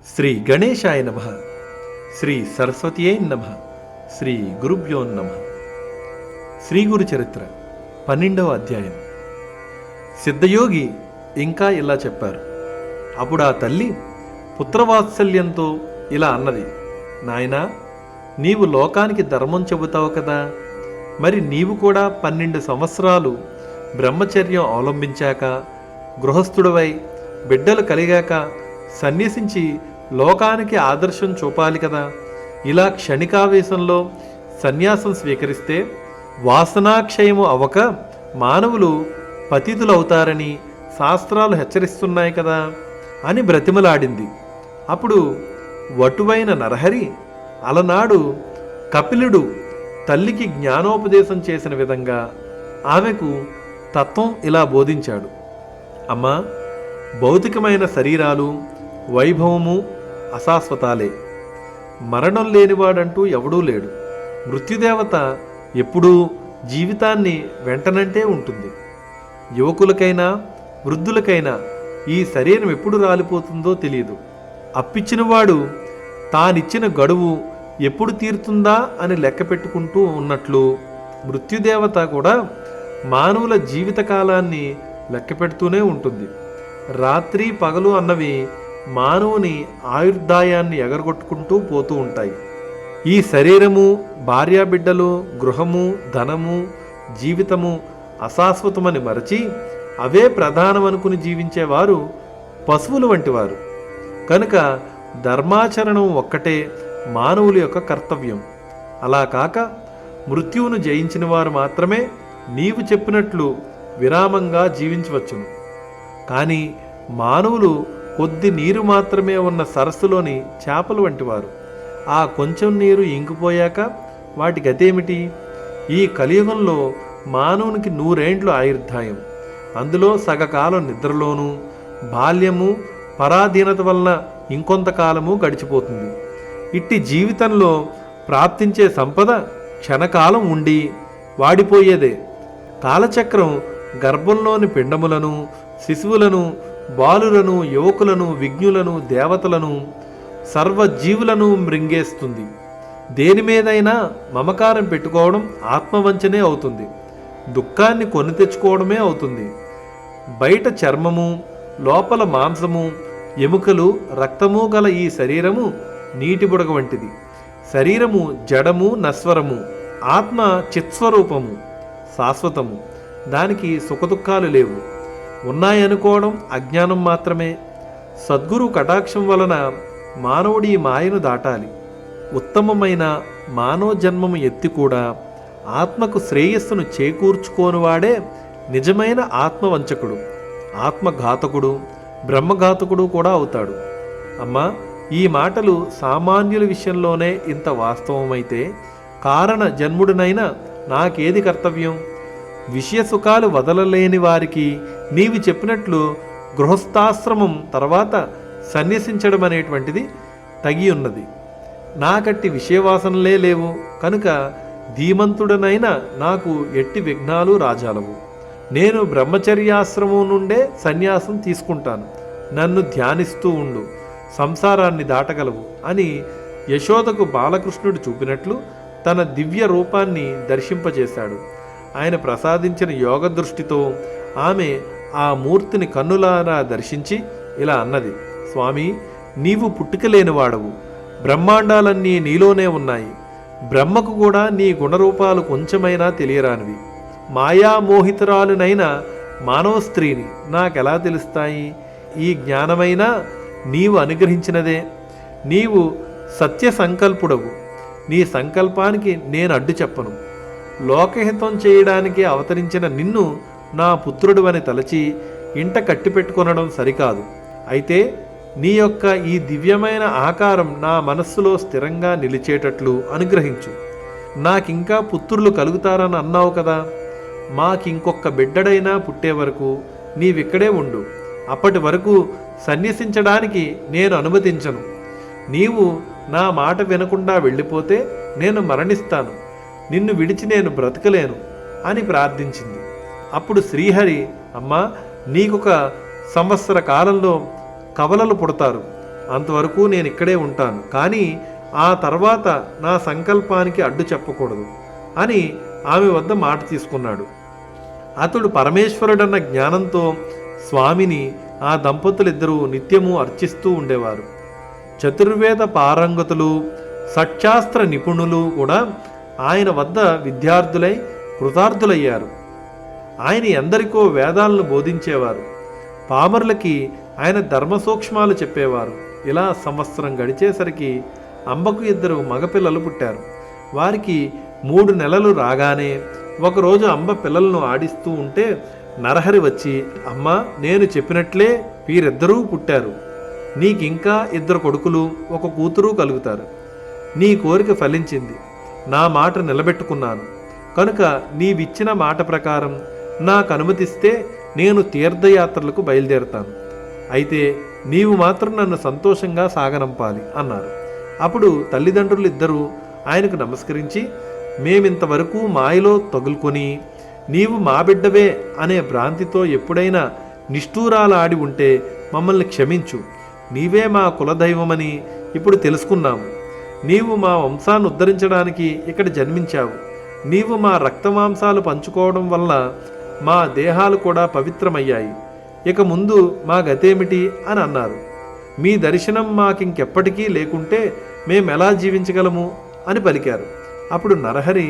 శ్రీ గణేశాయ నమః. శ్రీ సరస్వతియే నమః. శ్రీ గురుభ్యో నమః. శ్రీ గురు చరిత్ర 12వ అధ్యాయం. సిద్ధయోగి ఇంకా ఇలా చెప్పారు. అప్పుడు ఆ తల్లి పుత్రవాత్సల్యంతో ఇలా అన్నది, నాయనా, నీవు లోకానికి ధర్మం చెబుతావు కదా, మరి నీవు కూడా 12 సంవత్సరాలు బ్రహ్మచర్యం అవలంబించాక, గృహస్థుడవై బిడ్డలు కలిగాక సన్యసించి లోకానికి ఆదర్శం చూపాలి కదా. ఇలా క్షణికావేశంలో సన్యాసం స్వీకరిస్తే వాసనాక్షయము అవక మానవులు పతితులవుతారని శాస్త్రాలు హెచ్చరిస్తున్నాయి కదా అని బ్రతిమలాడింది. అప్పుడు వటువైన నరహరి అలనాడు కపిలుడు తల్లికి జ్ఞానోపదేశం చేసిన విధంగా ఆమెకు తత్వం ఇలా బోధించాడు. అమ్మా, భౌతికమైన శరీరాలు వైభవము అశాశ్వతాలే. మరణం లేనివాడంటూ ఎవడూ లేడు. మృత్యుదేవత ఎప్పుడూ జీవితాన్ని వెంటనంటే ఉంటుంది. యువకులకైనా వృద్ధులకైనా ఈ శరీరం ఎప్పుడు రాలిపోతుందో తెలియదు. అప్పిచ్చినవాడు తానిచ్చిన గడువు ఎప్పుడు తీరుతుందా అని లెక్క పెట్టుకుంటూ ఉన్నట్లు మృత్యుదేవత కూడా మానవుల జీవితకాలాన్ని లెక్క పెడుతూనే ఉంటుంది. రాత్రి పగలు అన్నవి మానవుని ఆయుర్దాయాన్ని ఎగరగొట్టుకుంటూ పోతూ ఉంటాయి. ఈ శరీరము, భార్యాబిడ్డలు, గృహము, ధనము, జీవితము అశాశ్వతమని మరచి అవే ప్రధానమనుకుని జీవించేవారు పశువులు వంటివారు. కనుక ధర్మాచరణం ఒక్కటే మానవుల యొక్క కర్తవ్యం. అలా కాక మృత్యువును జయించిన వారు మాత్రమే నీవు చెప్పినట్లు విరామంగా జీవించవచ్చును. కానీ మానవులు కొద్ది నీరు మాత్రమే ఉన్న సరస్సులోని చేపలు వంటివారు. ఆ కొంచెం నీరు ఇంకిపోయాక వాటి గతేమిటి? ఈ కలియుగంలో మానవునికి 100 ఏండ్లు ఆయుర్దాయం. అందులో సగకాలం నిద్రలోనూ, బాల్యము పరాధీనత వలన ఇంకొంతకాలము గడిచిపోతుంది. ఇట్టి జీవితంలో ప్రాప్తించే సంపద క్షణకాలం ఉండి వాడిపోయేదే. కాలచక్రం గర్భంలోని పిండములను, శిశువులను, బాలులను, యువకులను, విజ్ఞులను, దేవతలను, సర్వజీవులను మృంగేస్తుంది. దేని మీదైనా మమకారం పెట్టుకోవడం ఆత్మవంచనే అవుతుంది. దుఃఖాన్ని కొని తెచ్చుకోవడమే అవుతుంది. బయట చర్మము, లోపల మాంసము, ఎముకలు, రక్తము గల ఈ శరీరము నీటి బుడగ వంటిది. శరీరము జడము, నశ్వరము. ఆత్మ చిత్స్వరూపము, శాశ్వతము. దానికి సుఖదుఖాలు లేవు. ఉన్నాయనుకోవడం అజ్ఞానం మాత్రమే. సద్గురు కటాక్షం వలన మానవుడి మాయను దాటాలి. ఉత్తమమైన మానవ జన్మము ఎత్తి కూడా ఆత్మకు శ్రేయస్సును చేకూర్చుకోనివాడే నిజమైన ఆత్మవంచకుడు, ఆత్మఘాతకుడు, బ్రహ్మఘాతకుడు కూడా అవుతాడు. అమ్మా, ఈ మాటలు సామాన్యుల విషయంలోనే ఇంత వాస్తవమైతే కారణ జన్ముడినైనా నాకేది కర్తవ్యం? విషయసుఖాలు వదలలేని వారికి నీవు చెప్పినట్లు గృహస్థాశ్రమం తర్వాత సన్యసించడం అనేటువంటిది తగి ఉన్నది. నాకట్టి విషయవాసనలే లేవు. కనుక ధీమంతుడనైనా నాకు ఎట్టి విఘ్నాలు రాజాలవు. నేను బ్రహ్మచర్యాశ్రమం నుండే సన్యాసం తీసుకుంటాను. నన్ను ధ్యానిస్తూ ఉండు, సంసారాన్ని దాటగలవు అని యశోదకు బాలకృష్ణుడు చూపినట్లు తన దివ్య రూపాన్ని దర్శింపజేశాడు. ఆయన ప్రసాదించిన యోగ దృష్టితో ఆమె ఆ మూర్తిని కన్నులారా దర్శించి ఇలా అన్నది, స్వామి, నీవు పుట్టుకలేనివాడవు. బ్రహ్మాండాలన్నీ నీలోనే ఉన్నాయి. బ్రహ్మకు కూడా నీ గుణరూపాలు కొంచెమైనా తెలియరానివి. మాయామోహితురాలునైనా మానవ స్త్రీని నాకెలా తెలుస్తాయి? ఈ జ్ఞానమైనా నీవు అనుగ్రహించినదే. నీవు సత్య సంకల్పుడవు. నీ సంకల్పానికి నేను అడ్డు చెప్పను. లోకహితం చేయడానికి అవతరించిన నిన్ను నా పుత్రుడు అని తలచి ఇంట కట్టిపెట్టుకొనడం సరికాదు. అయితే నీ యొక్క ఈ దివ్యమైన ఆకారం నా మనస్సులో స్థిరంగా నిలిచేటట్లు అనుగ్రహించు. నాకింకా పుత్రులు కలుగుతారని అన్నావు కదా. మాకింకొక్క బిడ్డడైనా పుట్టే వరకు నీవిక్కడే ఉండు. అప్పటి వరకు సన్యసించడానికి నేను అనుమతించను. నీవు నా మాట వినకుండా వెళ్ళిపోతే నేను మరణిస్తాను. నిన్ను విడిచి నేను బ్రతకలేను అని ప్రార్థించింది. అప్పుడు శ్రీహరి, అమ్మా, నీకొక సంవత్సర కాలంలో కవలలు పుడతారు. అంతవరకు నేను ఇక్కడే ఉంటాను, కానీ ఆ తర్వాత నా సంకల్పానికి అడ్డు చెప్పకూడదు అని ఆమె వద్ద మాట తీసుకున్నాడు. అతడు పరమేశ్వరుడన్న జ్ఞానంతో స్వామిని ఆ దంపతులిద్దరూ నిత్యము అర్చిస్తూ ఉండేవారు. చతుర్వేద పారంగతులు, షట్శాస్త్ర నిపుణులు కూడా ఆయన వద్ద విద్యార్థులై కృతార్థులయ్యారు. ఆయన ఎందరికో వేదాలను బోధించేవారు. పామరులకి ఆయన ధర్మ సూక్ష్మాలు చెప్పేవారు. ఇలా సంవత్సరం గడిచేసరికి అంబకు 2 మగపిల్లలు పుట్టారు. వారికి 3 నెలలు రాగానే ఒకరోజు అంబ పిల్లలను ఆడిస్తూ ఉంటే నరహరి వచ్చి, అమ్మా, నేను చెప్పినట్లే వీరిద్దరూ పుట్టారు. నీకింకా 2 కొడుకులు, 1 కూతురు కలుగుతారు. నీ కోరిక ఫలించింది. నా మాట నిలబెట్టుకున్నాను. కనుక నీవిచ్చిన మాట ప్రకారం నాకు అనుమతిస్తే నేను తీర్థయాత్రలకు బయలుదేరుతాను. అయితే నీవు మాత్రం నన్ను సంతోషంగా సాగనంపాలి అన్నారు. అప్పుడు తల్లిదండ్రులు ఇద్దరూ ఆయనకు నమస్కరించి, మేమింతవరకు మాయలో తగులుకొని నీవు మా బిడ్డవే అనే భ్రాంతితో ఎప్పుడైనా నిష్ఠూరాలాడి ఉంటే మమ్మల్ని క్షమించు. నీవే మా కులదైవమని ఇప్పుడు తెలుసుకున్నాము. నీవు మా వంశాన్ని ఉద్ధరించడానికి ఇక్కడ జన్మించావు. నీవు మా రక్తమాంసాలు పంచుకోవడం వల్ల మా దేహాలు కూడా పవిత్రమయ్యాయి. ఇక ముందు మా గతేమిటి అని అన్నారు. మీ దర్శనం మాకింకెప్పటికీ లేకుంటే మేమెలా జీవించగలము అని పలికారు. అప్పుడు నరహరి,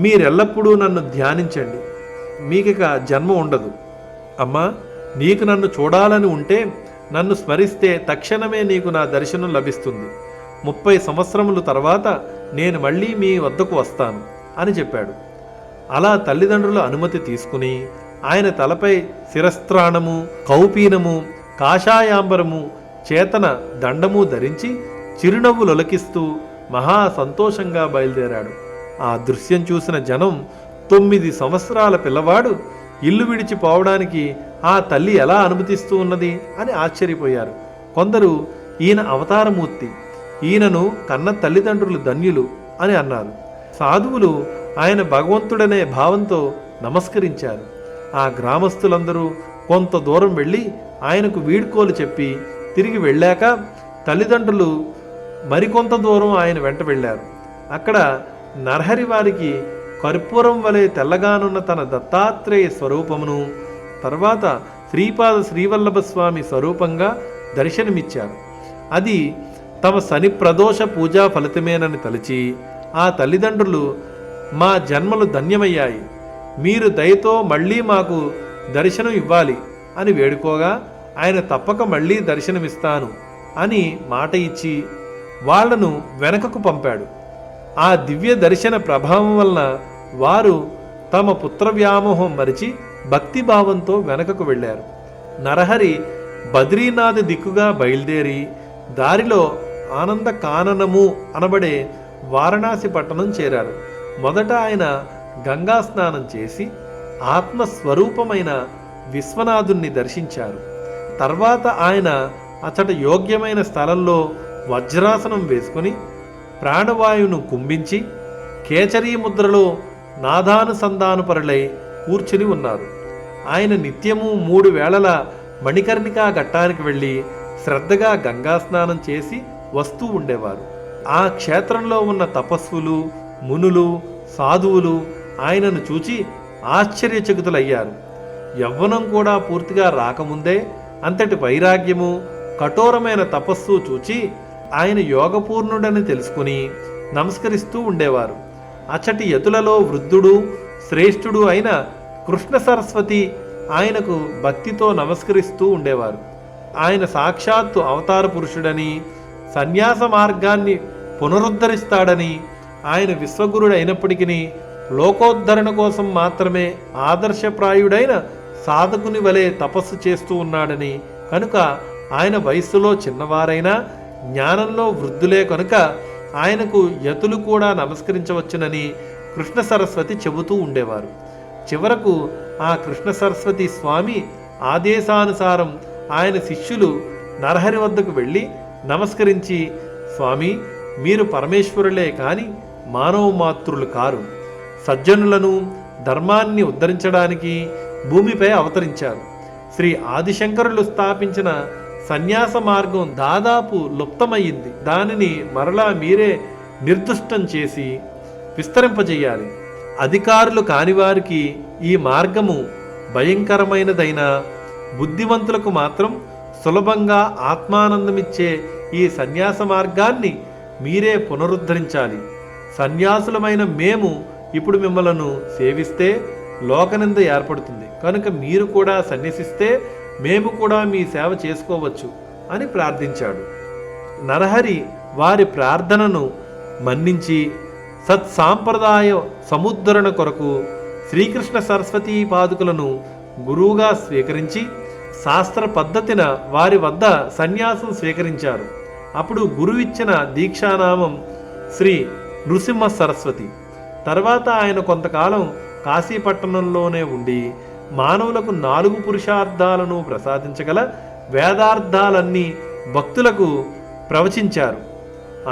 మీరెల్లప్పుడూ నన్ను ధ్యానించండి, మీకిక జన్మ ఉండదు. అమ్మా, నీకు నన్ను చూడాలని ఉంటే నన్ను స్మరిస్తే తక్షణమే నీకు నా దర్శనం లభిస్తుంది. 30 సంవత్సరముల తర్వాత నేను మళ్ళీ మీ వద్దకు వస్తాను అని చెప్పాడు. అలా తల్లిదండ్రుల అనుమతి తీసుకుని ఆయన తలపై శిరస్త్రాణము, కౌపీనము, కాషాయాంబరము, చేతన దండము ధరించి చిరునవ్వులొలకిస్తూ మహా సంతోషంగా బయలుదేరాడు. ఆ దృశ్యం చూసిన జనం 9 సంవత్సరాల పిల్లవాడు ఇల్లు విడిచిపోవడానికి ఆ తల్లి ఎలా అనుమతిస్తూ ఉన్నది అని ఆశ్చర్యపోయారు. కొందరు ఈయన అవతారమూర్తి, ఈయనను కన్న తల్లిదండ్రులు ధన్యులు అని అన్నారు. సాధువులు ఆయన భగవంతుడనే భావంతో నమస్కరించారు. ఆ గ్రామస్తులందరూ కొంత దూరం వెళ్ళి ఆయనకు వీడ్కోలు చెప్పి తిరిగి వెళ్ళాక తల్లిదండ్రులు మరికొంత దూరం ఆయన వెంట వెళ్ళారు. అక్కడ నరహరి వారికి కర్పూరం వలె తెల్లగానున్న తన దత్తాత్రేయ స్వరూపమును, తర్వాత శ్రీపాద శ్రీవల్లభ స్వామి స్వరూపంగా దర్శనమిచ్చారు. అది తమ శని ప్రదోష పూజా ఫలితమేనని తలచి ఆ తల్లిదండ్రులు, మా జన్మలు ధన్యమయ్యాయి, మీరు దయతో మళ్ళీ మాకు దర్శనం ఇవ్వాలి అని వేడుకోగా ఆయన తప్పక మళ్ళీ దర్శనమిస్తాను అని మాట ఇచ్చి వాళ్లను వెనకకు పంపాడు. ఆ దివ్య దర్శన ప్రభావం వలన వారు తమ పుత్ర వ్యామోహం మరిచి భక్తిభావంతో వెనకకు వెళ్ళారు. నరహరి బద్రీనాథ్ దిక్కుగా బయలుదేరి దారిలో ఆనంద కాననము అనబడే వారణాసి పట్టణం చేరారు. మొదట ఆయన గంగా స్నానం చేసి ఆత్మస్వరూపమైన విశ్వనాథుణ్ణి దర్శించారు. తర్వాత ఆయన అతడి యోగ్యమైన స్థలంలో వజ్రాసనం వేసుకుని ప్రాణవాయువును కుంభించి కేచరీ ముద్రలో నాదానుసంధానపరులై కూర్చుని ఉన్నారు. ఆయన నిత్యము 3 వేళల మణికర్ణికా ఘట్టానికి వెళ్ళి శ్రద్ధగా గంగా స్నానం చేసి వస్తూ ఉండేవారు. ఆ క్షేత్రంలో ఉన్న తపస్సులు, మునులు, సాధువులు ఆయనను చూచి ఆశ్చర్యచకితులయ్యారు. యవ్వనం కూడా పూర్తిగా రాకముందే అంతటి వైరాగ్యము, కఠోరమైన తపస్సు చూచి ఆయన యోగపూర్ణుడని తెలుసుకుని నమస్కరిస్తూ ఉండేవారు. అచ్చటి యతులలో వృద్ధుడు, శ్రేష్ఠుడు అయిన కృష్ణ సరస్వతి ఆయనకు భక్తితో నమస్కరిస్తూ ఉండేవారు. ఆయన సాక్షాత్తు అవతార పురుషుడని, సన్యాస మార్గాన్ని పునరుద్ధరిస్తాడని, ఆయన విశ్వగురుడైనప్పటికీ లోకోద్ధరణ కోసం మాత్రమే ఆదర్శప్రాయుడైన సాధకుని వలె తపస్సు చేస్తూ ఉన్నాడని, కనుక ఆయన వయస్సులో చిన్నవారైనా జ్ఞానంలో వృద్ధులే కనుక ఆయనకు యతులు కూడా నమస్కరించవచ్చునని కృష్ణ సరస్వతి చెబుతూ ఉండేవారు. చివరకు ఆ కృష్ణ సరస్వతి స్వామి ఆదేశానుసారం ఆయన శిష్యులు నరహరి వద్దకు వెళ్ళి నమస్కరించి, స్వామి, మీరు పరమేశ్వరులే కాని మానవ మాతృలు కారు. సజ్జనులను, ధర్మాన్ని ఉద్ధరించడానికి భూమిపై అవతరించారు. శ్రీ ఆదిశంకరులు స్థాపించిన సన్యాస మార్గం దాదాపు లుప్తమయ్యింది. దానిని మరలా మీరే నిర్దుష్టం చేసి విస్తరింపజేయాలి. అధికారులు కానివారికి ఈ మార్గము భయంకరమైనదైన బుద్ధిమంతులకు మాత్రం సులభంగా ఆత్మానందమిచ్చే ఈ సన్యాస మార్గాన్ని మీరే పునరుద్ధరించాలి. సన్యాసులమైన మేము ఇప్పుడు మిమ్మలను సేవిస్తే లోకనింద ఏర్పడుతుంది, కనుక మీరు కూడా సన్యసిస్తే మేము కూడా మీ సేవ చేసుకోవచ్చు అని ప్రార్థించాడు. నరహరి వారి ప్రార్థనను మన్నించి సత్సాంప్రదాయ సముద్ధరణ కొరకు శ్రీకృష్ణ సరస్వతీ పాదుకులను గురువుగా స్వీకరించి శాస్త్ర పద్ధతిన వారి వద్ద సన్యాసం స్వీకరించారు. అప్పుడు గురువిచ్చిన దీక్షానామం శ్రీ నృసింహ సరస్వతి. తర్వాత ఆయన కొంతకాలం కాశీపట్టణంలోనే ఉండి మానవులకు 4 పురుషార్థాలను ప్రసాదించగల వేదార్థాలన్నీ భక్తులకు ప్రవచించారు.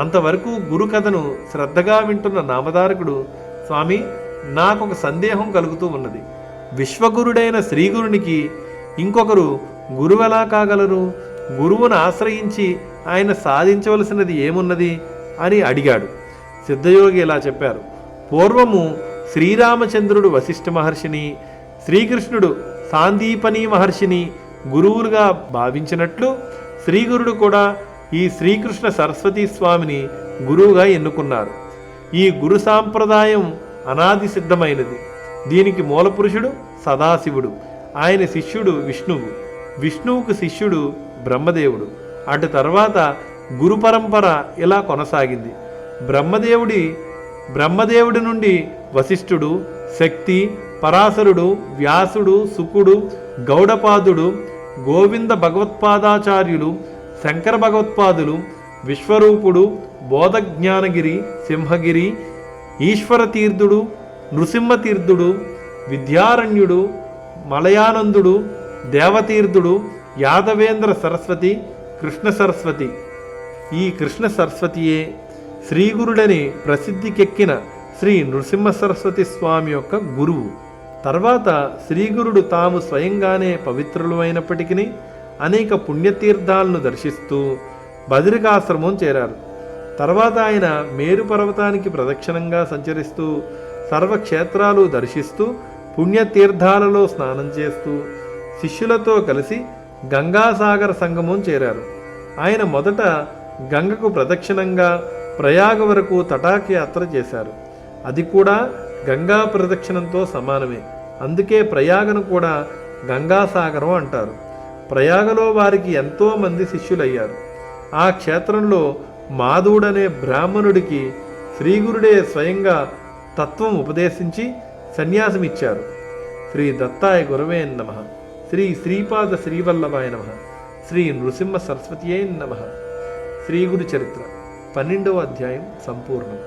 అంతవరకు గురు కథను శ్రద్ధగా వింటున్న నామధారకుడు, స్వామి, నాకొక సందేహం కలుగుతూ ఉన్నది. విశ్వగురుడైన శ్రీగురునికి ఇంకొకరు గురువెలా కాగలరు? గురువును ఆశ్రయించి ఆయన సాధించవలసినది ఏమున్నది అని అడిగాడు. సిద్ధయోగి ఇలా చెప్పారు: పూర్వము శ్రీరామచంద్రుడు వశిష్ఠ మహర్షిని, శ్రీకృష్ణుడు సాందీపని మహర్షిని గురువులుగా భావించినట్లు శ్రీగురుడు కూడా ఈ శ్రీకృష్ణ సరస్వతీ స్వామిని గురువుగా ఎన్నుకున్నారు. ఈ గురు సాంప్రదాయం అనాది సిద్ధమైనది. దీనికి మూలపురుషుడు సదాశివుడు, ఆయన శిష్యుడు విష్ణువు, విష్ణువుకు శిష్యుడు బ్రహ్మదేవుడు. అటు తర్వాత గురు పరంపర ఇలా కొనసాగింది. బ్రహ్మదేవుడి నుండి వశిష్ఠుడు, శక్తి, పరాశరుడు, వ్యాసుడు, శుకుడు, గౌడపాదుడు, గోవింద భగవత్పాదాచార్యులు, శంకర భగవత్పాదులు, విశ్వరూపుడు, బోధజ్ఞానగిరి, సింహగిరి, ఈశ్వరతీర్థుడు, నృసింహతీర్థుడు, విద్యారణ్యుడు, మలయానందుడు, దేవతీర్థుడు, యాదవేంద్ర సరస్వతి, కృష్ణ సరస్వతి. ఈ కృష్ణ సరస్వతియే శ్రీగురుడని ప్రసిద్ధికెక్కిన శ్రీ నృసింహ సరస్వతి స్వామి యొక్క గురువు. తర్వాత శ్రీగురుడు తాము స్వయంగానే పవిత్రులు అయినప్పటికీ అనేక పుణ్యతీర్థాలను దర్శిస్తూ బదరికాశ్రమం చేరారు. తర్వాత ఆయన మేరు పర్వతానికి ప్రదక్షిణంగా సంచరిస్తూ సర్వక్షేత్రాలు దర్శిస్తూ పుణ్యతీర్థాలలో స్నానం చేస్తూ శిష్యులతో కలిసి గంగాసాగర సంగమం చేరారు. ఆయన మొదట గంగకు ప్రదక్షిణంగా ప్రయాగ వరకు తటాక యాత్ర చేశారు. అది కూడా గంగా ప్రదక్షిణంతో సమానమే. అందుకే ప్రయాగను కూడా గంగాసాగరం అంటారు. ప్రయాగలో వారికి ఎంతోమంది శిష్యులయ్యారు. ఆ క్షేత్రంలో మాధవుడనే బ్రాహ్మణుడికి శ్రీగురుడే స్వయంగా తత్వం ఉపదేశించి సన్యాసమిచ్చారు. శ్రీ దత్తాయ గురవే నమః. శ్రీ శ్రీపాద శ్రీవల్లభాయ నమః. శ్రీ నృసింహ సరస్వతియే నమః. శ్రీ గురు చరిత్ర 12వ అధ్యాయం సంపూర్ణం.